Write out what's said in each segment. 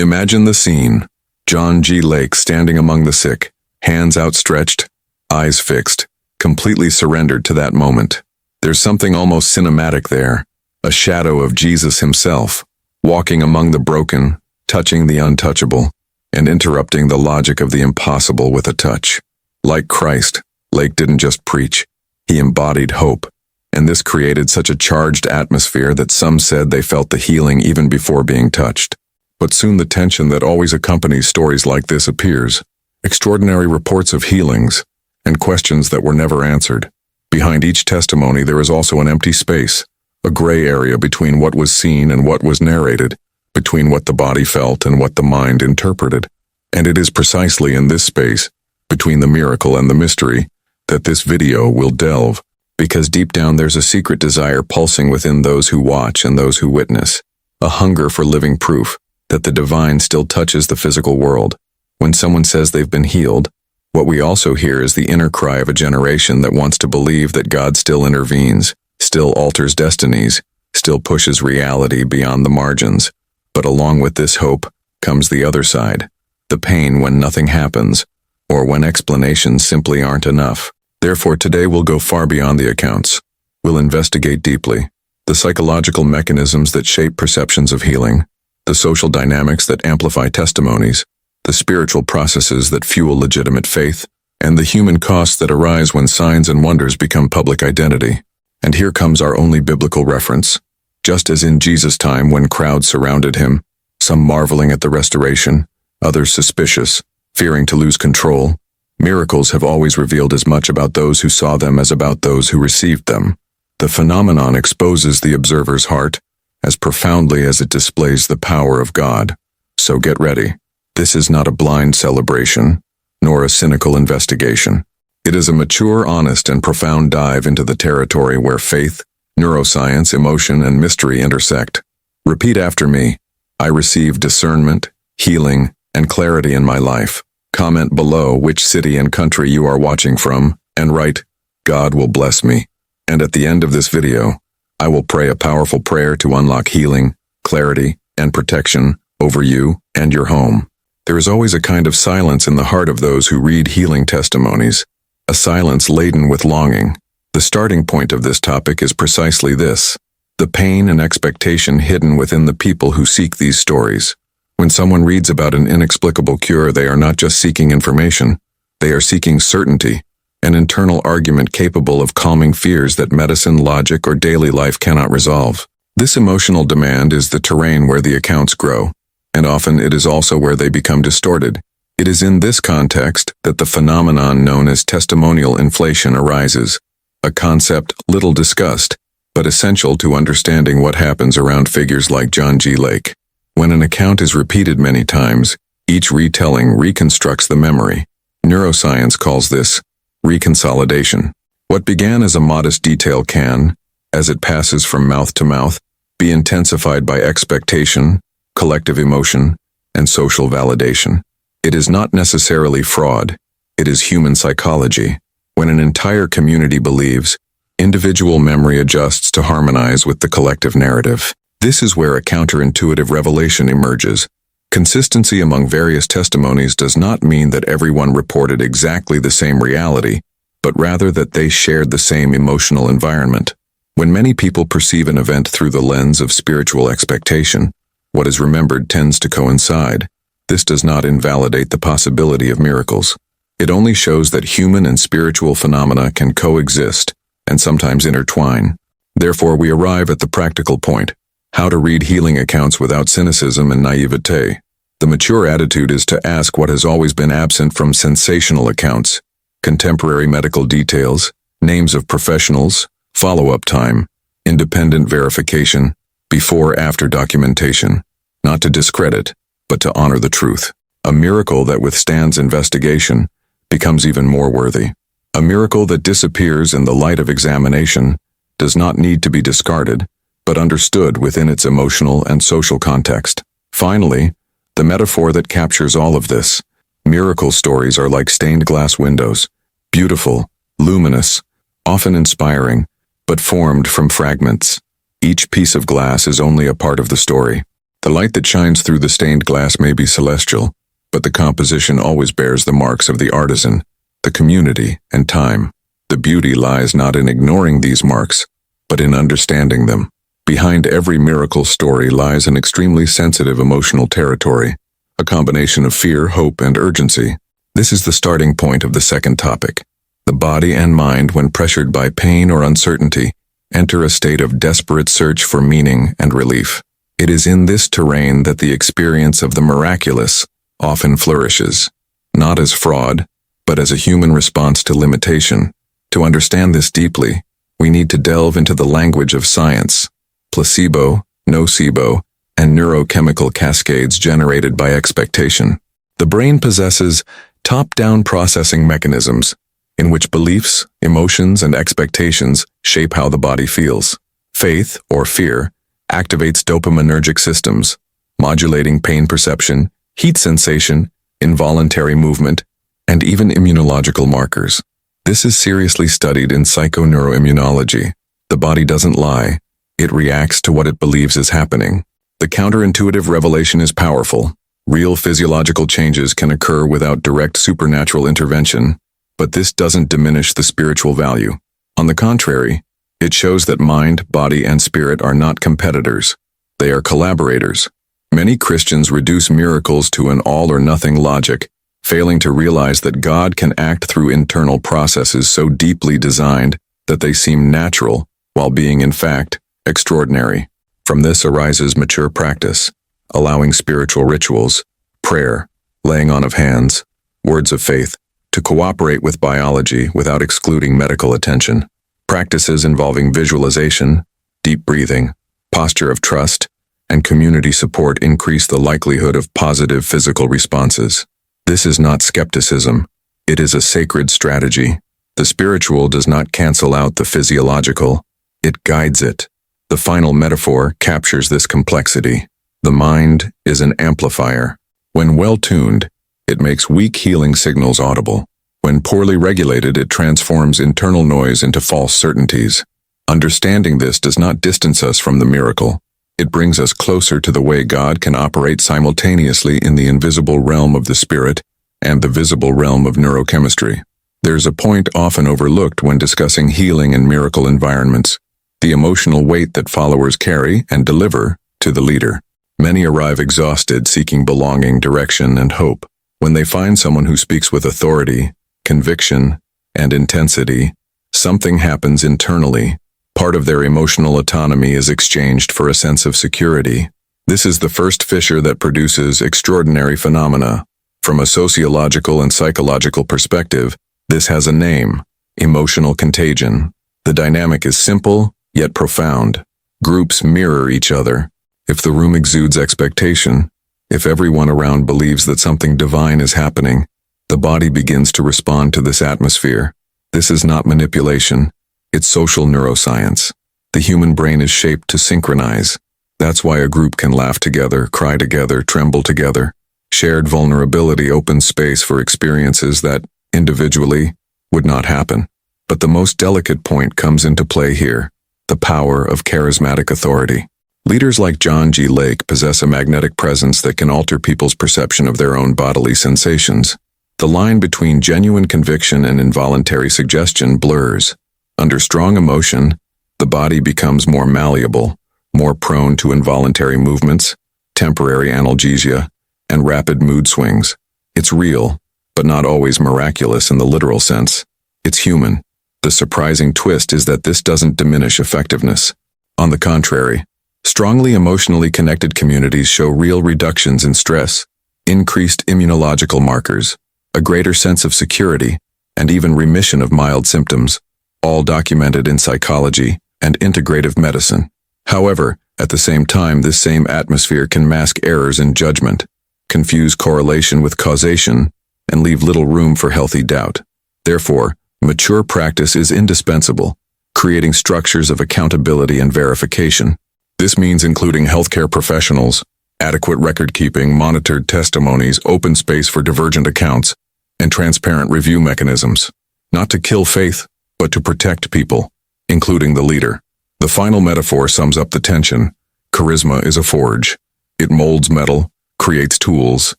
Imagine the scene. John G. Lake standing among the sick, hands outstretched, eyes fixed, completely surrendered to that moment. There's something almost cinematic there, a shadow of Jesus himself, walking among the broken, touching the untouchable, and interrupting the logic of the impossible with a touch. Like Christ, Lake didn't just preach, he embodied hope, and this created such a charged atmosphere that some said they felt the healing even before being touched. But soon the tension that always accompanies stories like this appears, extraordinary reports of healings, and questions that were never answered. Behind each testimony there is also an empty space, a gray area between what was seen and what was narrated, between what the body felt and what the mind interpreted. And it is precisely in this space, between the miracle and the mystery, that this video will delve, because deep down there's a secret desire pulsing within those who watch and those who witness, a hunger for living proof that the divine still touches the physical world. When someone says they've been healed, what we also hear is the inner cry of a generation that wants to believe that God still intervenes, still alters destinies, still pushes reality beyond the margins. But along with this hope comes the other side, the pain when nothing happens, or when explanations simply aren't enough. Therefore, today we'll go far beyond the accounts. We'll investigate deeply the psychological mechanisms that shape perceptions of healing, the social dynamics that amplify testimonies, the spiritual processes that fuel legitimate faith, and the human costs that arise when signs and wonders become public identity. And here comes our only biblical reference. Just as in Jesus' time when crowds surrounded him, some marveling at the restoration, others suspicious, fearing to lose control, miracles have always revealed as much about those who saw them as about those who received them. The phenomenon exposes the observer's heart as profoundly as it displays the power of God. So get ready. This is not a blind celebration, nor a cynical investigation. It is a mature, honest, and profound dive into the territory where faith, neuroscience, emotion, and mystery intersect. Repeat after me. I receive discernment, healing, and clarity in my life. Comment below which city and country you are watching from, and write, God will bless me. And at the end of this video, I will pray a powerful prayer to unlock healing, clarity, and protection over you and your home. There is always a kind of silence in the heart of those who read healing testimonies, a silence laden with longing. The starting point of this topic is precisely this: the pain and expectation hidden within the people who seek these stories. When someone reads about an inexplicable cure, they are not just seeking information, they are seeking certainty, an internal argument capable of calming fears that medicine, logic, or daily life cannot resolve. This emotional demand is the terrain where the accounts grow, and often it is also where they become distorted. It is in this context that the phenomenon known as testimonial inflation arises, a concept little discussed, but essential to understanding what happens around figures like John G. Lake. When an account is repeated many times, each retelling reconstructs the memory. Neuroscience calls this reconsolidation. What began as a modest detail can, as it passes from mouth to mouth, be intensified by expectation, collective emotion, and social validation. It is not necessarily fraud, it is human psychology. When an entire community believes, individual memory adjusts to harmonize with the collective narrative. This is where a counterintuitive revelation emerges. Consistency among various testimonies does not mean that everyone reported exactly the same reality, but rather that they shared the same emotional environment. When many people perceive an event through the lens of spiritual expectation, what is remembered tends to coincide. This does not invalidate the possibility of miracles. It only shows that human and spiritual phenomena can coexist and sometimes intertwine. Therefore, we arrive at the practical point: how to read healing accounts without cynicism and naivete. The mature attitude is to ask what has always been absent from sensational accounts: contemporary medical details, names of professionals, follow-up time, independent verification, before-after documentation. Not to discredit, but to honor the truth. A miracle that withstands investigation becomes even more worthy. A miracle that disappears in the light of examination does not need to be discarded, but understood within its emotional and social context. Finally, the metaphor that captures all of this: miracle stories are like stained glass windows, beautiful, luminous, often inspiring, but formed from fragments. Each piece of glass is only a part of the story. The light that shines through the stained glass may be celestial, but the composition always bears the marks of the artisan, the community, and time. The beauty lies not in ignoring these marks, but in understanding them. Behind every miracle story lies an extremely sensitive emotional territory, a combination of fear, hope, and urgency. This is the starting point of the second topic. The body and mind, when pressured by pain or uncertainty, enter a state of desperate search for meaning and relief. It is in this terrain that the experience of the miraculous often flourishes, not as fraud, but as a human response to limitation. To understand this deeply, we need to delve into the language of science, placebo, nocebo, and neurochemical cascades generated by expectation. The brain possesses top-down processing mechanisms in which beliefs, emotions, and expectations shape how the body feels. Faith, or fear, activates dopaminergic systems, modulating pain perception, heat sensation, involuntary movement, and even immunological markers. This is seriously studied in psychoneuroimmunology. The body doesn't lie. It reacts to what it believes is happening. The counterintuitive revelation is powerful. Real physiological changes can occur without direct supernatural intervention, but this doesn't diminish the spiritual value. On the contrary, it shows that mind, body, and spirit are not competitors. They are collaborators. Many Christians reduce miracles to an all-or-nothing logic, failing to realize that God can act through internal processes so deeply designed that they seem natural, while being, in fact, extraordinary. From this arises mature practice, allowing spiritual rituals, prayer, laying on of hands, words of faith, to cooperate with biology without excluding medical attention. Practices involving visualization, deep breathing, posture of trust, and community support increase the likelihood of positive physical responses. This is not skepticism. It is a sacred strategy. The spiritual does not cancel out the physiological. It guides it. The final metaphor captures this complexity. The mind is an amplifier. When well-tuned, it makes weak healing signals audible. When poorly regulated, it transforms internal noise into false certainties. Understanding this does not distance us from the miracle. It brings us closer to the way God can operate simultaneously in the invisible realm of the spirit and the visible realm of neurochemistry. There's a point often overlooked when discussing healing in miracle environments: the emotional weight that followers carry and deliver to the leader. Many arrive exhausted, seeking belonging, direction, and hope. When they find someone who speaks with authority, conviction, and intensity, something happens internally. Part of their emotional autonomy is exchanged for a sense of security. This is the first fissure that produces extraordinary phenomena. From a sociological and psychological perspective, this has a name: emotional contagion. The dynamic is simple, yet profound. Groups mirror each other. If the room exudes expectation, if everyone around believes that something divine is happening, the body begins to respond to this atmosphere. This is not manipulation. It's social neuroscience. The human brain is shaped to synchronize. That's why a group can laugh together, cry together, tremble together. Shared vulnerability opens space for experiences that, individually, would not happen. But the most delicate point comes into play here: the power of charismatic authority. Leaders like John G. Lake possess a magnetic presence that can alter people's perception of their own bodily sensations. The line between genuine conviction and involuntary suggestion blurs. Under strong emotion, the body becomes more malleable, more prone to involuntary movements, temporary analgesia, and rapid mood swings. It's real, but not always miraculous in the literal sense. It's human. The surprising twist is that this doesn't diminish effectiveness. On the contrary, strongly emotionally connected communities show real reductions in stress, increased immunological markers, a greater sense of security, and even remission of mild symptoms, all documented in psychology and integrative medicine. However, at the same time, this same atmosphere can mask errors in judgment, confuse correlation with causation, and leave little room for healthy doubt. Therefore, mature practice is indispensable, creating structures of accountability and verification. This means including healthcare professionals, adequate record-keeping, monitored testimonies, open space for divergent accounts, and transparent review mechanisms. Not to kill faith, but to protect people, including the leader. The final metaphor sums up the tension. Charisma is a forge. It molds metal, creates tools,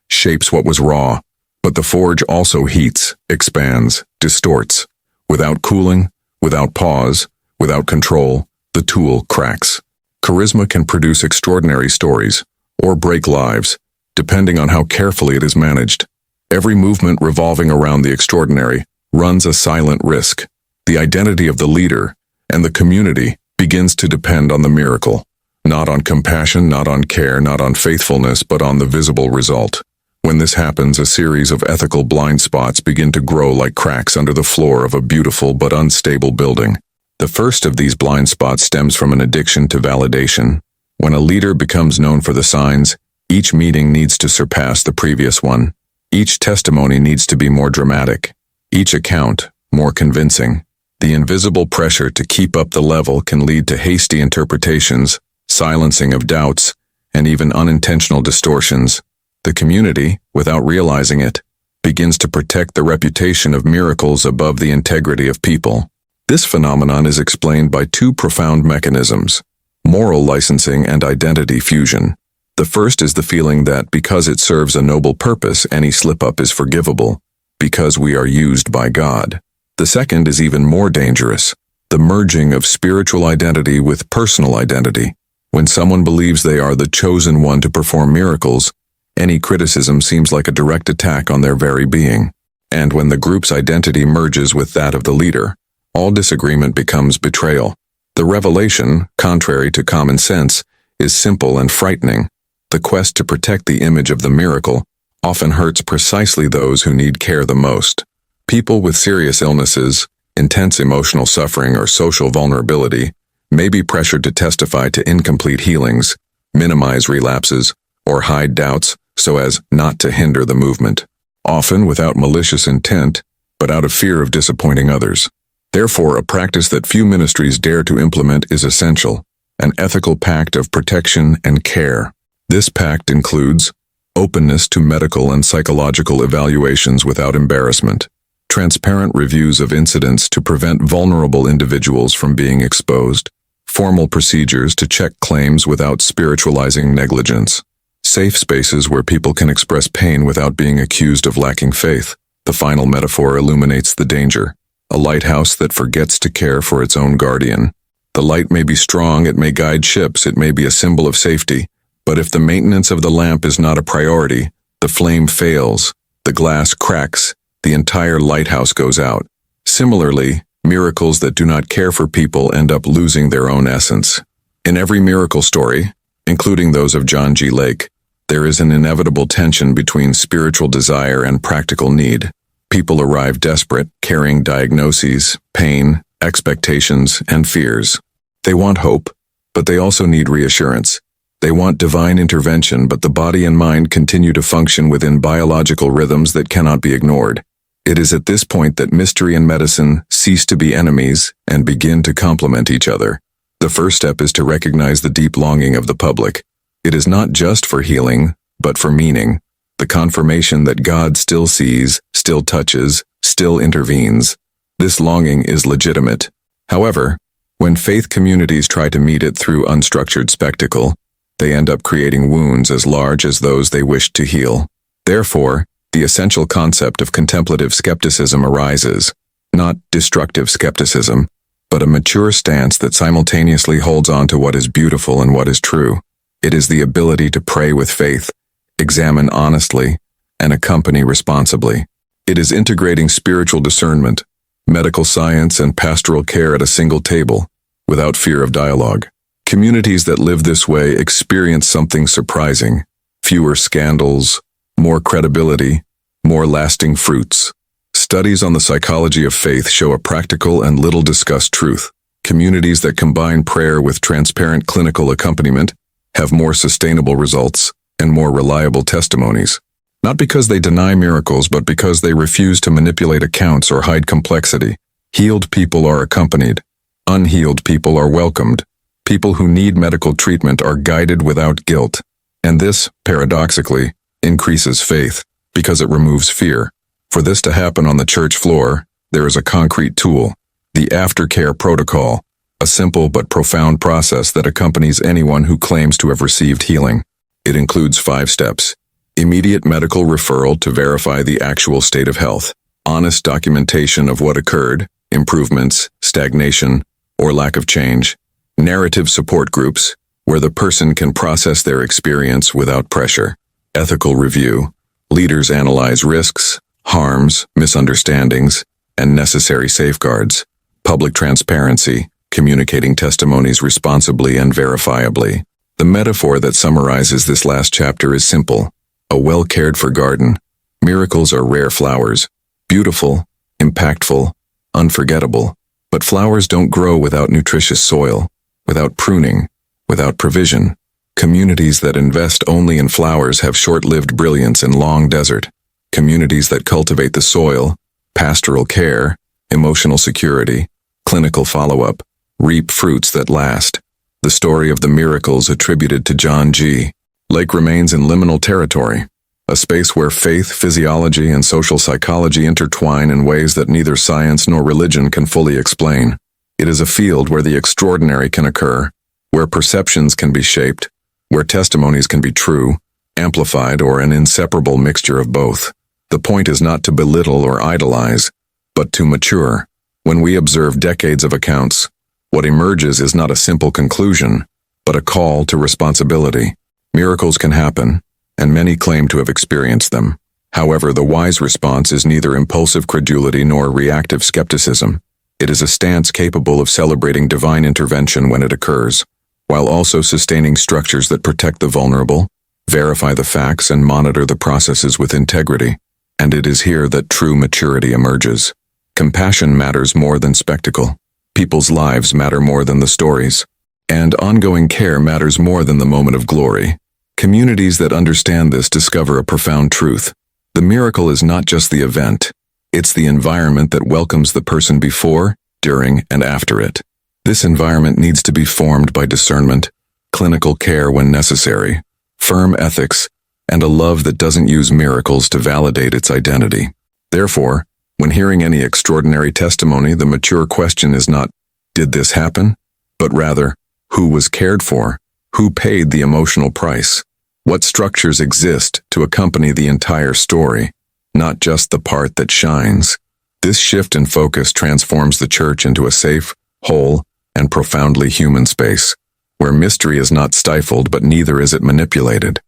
shapes what was raw. But the forge also heats, expands, distorts. Without cooling, without pause, without control, the tool cracks. Charisma can produce extraordinary stories, or break lives, depending on how carefully it is managed. Every movement revolving around the extraordinary runs a silent risk. The identity of the leader and the community begins to depend on the miracle. Not on compassion, not on care, not on faithfulness, but on the visible result. When this happens, a series of ethical blind spots begin to grow like cracks under the floor of a beautiful but unstable building. The first of these blind spots stems from an addiction to validation. When a leader becomes known for the signs, each meeting needs to surpass the previous one. Each testimony needs to be more dramatic. Each account more convincing. The invisible pressure to keep up the level can lead to hasty interpretations, silencing of doubts, and even unintentional distortions. The community, without realizing it, begins to protect the reputation of miracles above the integrity of people. This phenomenon is explained by two profound mechanisms: moral licensing and identity fusion. The first is the feeling that because it serves a noble purpose, any slip-up is forgivable, because we are used by God. The second is even more dangerous: the merging of spiritual identity with personal identity. When someone believes they are the chosen one to perform miracles, any criticism seems like a direct attack on their very being. And when the group's identity merges with that of the leader, all disagreement becomes betrayal. The revelation, contrary to common sense, is simple and frightening. The quest to protect the image of the miracle often hurts precisely those who need care the most. People with serious illnesses, intense emotional suffering, or social vulnerability may be pressured to testify to incomplete healings, minimize relapses, or hide doubts so as not to hinder the movement, often without malicious intent, but out of fear of disappointing others. Therefore, a practice that few ministries dare to implement is essential: an ethical pact of protection and care. This pact includes openness to medical and psychological evaluations without embarrassment, transparent reviews of incidents to prevent vulnerable individuals from being exposed, formal procedures to check claims without spiritualizing negligence, safe spaces where people can express pain without being accused of lacking faith. The final metaphor illuminates the danger: a lighthouse that forgets to care for its own guardian. The light may be strong, it may guide ships, it may be a symbol of safety, but if the maintenance of the lamp is not a priority, the flame fails, the glass cracks, the entire lighthouse goes out. Similarly, miracles that do not care for people end up losing their own essence. In every miracle story, including those of John G. Lake, there is an inevitable tension between spiritual desire and practical need. People arrive desperate, carrying diagnoses, pain, expectations, and fears. They want hope, but they also need reassurance. They want divine intervention, but the body and mind continue to function within biological rhythms that cannot be ignored. It is at this point that mystery and medicine cease to be enemies and begin to complement each other. The first step is to recognize the deep longing of the public. It is not just for healing, but for meaning. The confirmation that God still sees, still touches, still intervenes. This longing is legitimate. However, when faith communities try to meet it through unstructured spectacle, they end up creating wounds as large as those they wished to heal. Therefore, the essential concept of contemplative skepticism arises, not destructive skepticism, but a mature stance that simultaneously holds on to what is beautiful and what is true. It is the ability to pray with faith, examine honestly, and accompany responsibly. It is integrating spiritual discernment, medical science, and pastoral care at a single table, without fear of dialogue. Communities that live this way experience something surprising: fewer scandals, more credibility, more lasting fruits. Studies on the psychology of faith show a practical and little discussed truth. Communities that combine prayer with transparent clinical accompaniment have more sustainable results and more reliable testimonies. Not because they deny miracles, but because they refuse to manipulate accounts or hide complexity. Healed people are accompanied. Unhealed people are welcomed. People who need medical treatment are guided without guilt. And this, paradoxically, increases faith, because it removes fear. For this to happen on the church floor, there is a concrete tool: the aftercare protocol, a simple but profound process that accompanies anyone who claims to have received healing. It includes 5 steps: immediate medical referral to verify the actual state of health, honest documentation of what occurred, improvements, stagnation, or lack of change, narrative support groups, where the person can process their experience without pressure, ethical review, leaders analyze risks, harms, misunderstandings, and necessary safeguards, public transparency, communicating testimonies responsibly and verifiably. The metaphor that summarizes this last chapter is simple: a well-cared-for garden. Miracles are rare flowers, beautiful, impactful, unforgettable. But flowers don't grow without nutritious soil, without pruning, without provision. Communities that invest only in flowers have short-lived brilliance in long desert. Communities that cultivate the soil, pastoral care, emotional security, clinical follow-up, reap fruits that last. The story of the miracles attributed to John G. Lake remains in liminal territory, a space where faith, physiology, and social psychology intertwine in ways that neither science nor religion can fully explain. It is a field where the extraordinary can occur, where perceptions can be shaped, where testimonies can be true, amplified, or an inseparable mixture of both. The point is not to belittle or idolize, but to mature. When we observe decades of accounts, what emerges is not a simple conclusion, but a call to responsibility. Miracles can happen, and many claim to have experienced them. However, the wise response is neither impulsive credulity nor reactive skepticism. It is a stance capable of celebrating divine intervention when it occurs, while also sustaining structures that protect the vulnerable, verify the facts, and monitor the processes with integrity. And it is here that true maturity emerges. Compassion matters more than spectacle. People's lives matter more than the stories. And ongoing care matters more than the moment of glory. Communities that understand this discover a profound truth. The miracle is not just the event. It's the environment that welcomes the person before, during, and after it. This environment needs to be formed by discernment, clinical care when necessary, firm ethics, and a love that doesn't use miracles to validate its identity. Therefore, when hearing any extraordinary testimony, the mature question is not, "Did this happen?" but rather, who was cared for? Who paid the emotional price? What structures exist to accompany the entire story, not just the part that shines? This shift in focus transforms the church into a safe, whole, and profoundly human space, where mystery is not stifled but neither is it manipulated.